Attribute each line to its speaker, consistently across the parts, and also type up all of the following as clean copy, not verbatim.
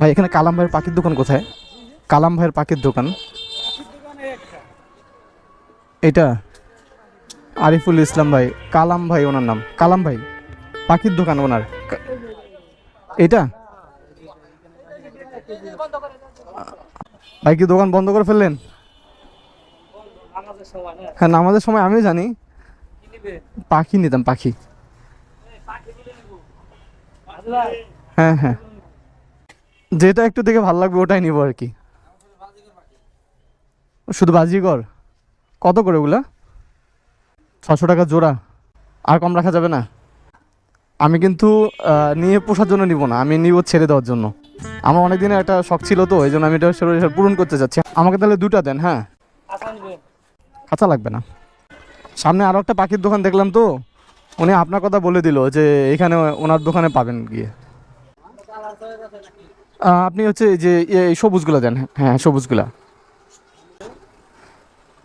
Speaker 1: ভাই এখানে কালাম ভাইয়ের পাখির দোকান কোথায়? কালাম ভাইয়ের পাখির দোকান এটা? আরিফুল ইসলাম ভাই, কালাম ভাই ওনার নাম, কালাম ভাই পাখির দোকান ওনার। এটা ভাই কি দোকান বন্ধ করে ফেললেন? হ্যাঁ নামাজের সময় আমিও জানি। পাখি নিতাম, পাখি। হ্যাঁ হ্যাঁ, যেটা একটু দেখে ভালো লাগবে ওটাই নিবো আর কি। শুধু বাজিগর? কত করে ওগুলা? 600 টাকা জোড়া? আর কম রাখা যাবে না? আমি কিন্তু নিয়ে পোষার জন্য নিব না, আমি নিব ছেড়ে দেওয়ার জন্য। আমার অনেক দিনের একটা শখ ছিল তো, এই জন্য আমি এটা পূরণ করতে চাচ্ছি। আমাকে তাহলে 2টা দেন। হ্যাঁ খাঁচা লাগবে না। সামনে আরও একটা পাখির দোকান দেখলাম তো, উনি আপনার কথা বলে দিল যে এখানে ওনার দোকানে পাবেন গিয়ে। আপনি হচ্ছে যে এই সবুজগুলো দেন। হ্যাঁ সবুজগুলা।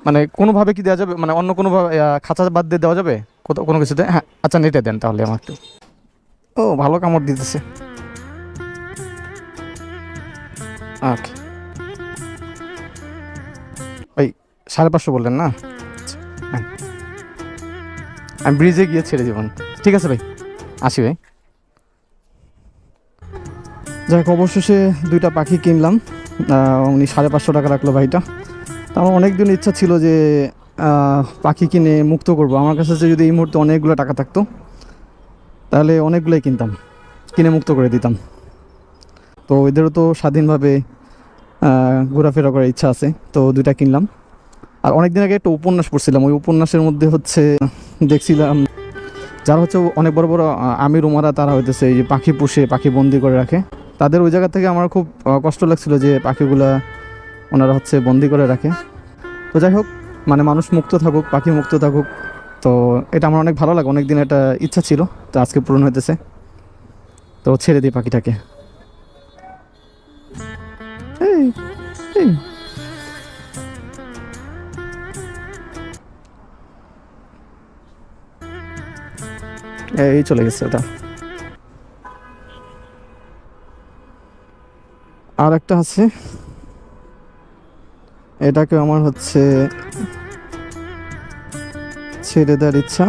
Speaker 1: মানে কোনোভাবে কি দেওয়া যাবে, মানে অন্য কোনোভাবে খাঁচা বাদ দিয়ে দেওয়া যাবে কোথাও কোনো কিছুতে? হ্যাঁ আচ্ছা নেটে দেন তাহলে আমার একটু। ও ভালো কামড় দিতেছে। ওকে ভাই 550 বললেন না? হ্যাঁ আমি ব্রিজে গিয়ে ছেড়ে দেবেন। ঠিক আছে ভাই, আসি ভাই। যাই হোক অবশেষে 2টা পাখি কিনলাম। উনি 550 টাকা রাখলো ভাইটা। তো আমার অনেক দিন ইচ্ছা ছিল যে পাখি কিনে মুক্ত করব। আমার কাছে যদি এই মুহূর্তে অনেকগুলো টাকা থাকতো তাহলে অনেকগুলোই কিনতাম, কিনে মুক্ত করে দিতাম। তো এদেরও তো স্বাধীনভাবে ঘোরাফেরা করার ইচ্ছা আছে, তো 2টা কিনলাম। আর অনেক দিন আগে একটা উপন্যাস পড়ছিলাম, ওই উপন্যাসের মধ্যে হচ্ছে দেখছিলাম যারা হচ্ছে অনেক বড় বড় আমির উমারা, তারা হইতেছে এই যে পাখি পুষে পাখি বন্দি করে রাখে। তাদের ওই জায়গা থেকে আমার খুব কষ্ট লাগছিল যে পাখিগুলা ওনারা হচ্ছে বন্দি করে রাখে। তো যাই হোক, মানে মানুষ মুক্ত থাকুক, পাখি মুক্ত থাকুক, তো এটা আমার অনেক ভালো লাগে। অনেক দিন একটা ইচ্ছা ছিল, তো আজকে পূরণ হইতেছে। তো ছেড়ে দিই পাখিটাকে। এই এই এই চলে গেছে ওটা। আর একটা আছে, এটাকে আমার হচ্ছে ছেড়ে দেওয়ার ইচ্ছা।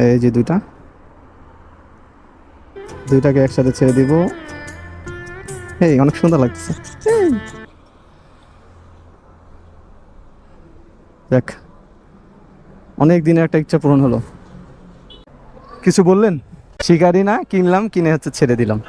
Speaker 1: এই যে 2টাকে একসাথে ছেড়ে দিব। এই অনেক সুন্দর লাগতেছে। দেখ, অনেক দিনের একটা ইচ্ছা পূরণ হলো। কিছু বললেন? শিকারি না, কিনলাম, কিনে হচ্ছে ছেড়ে দিলাম।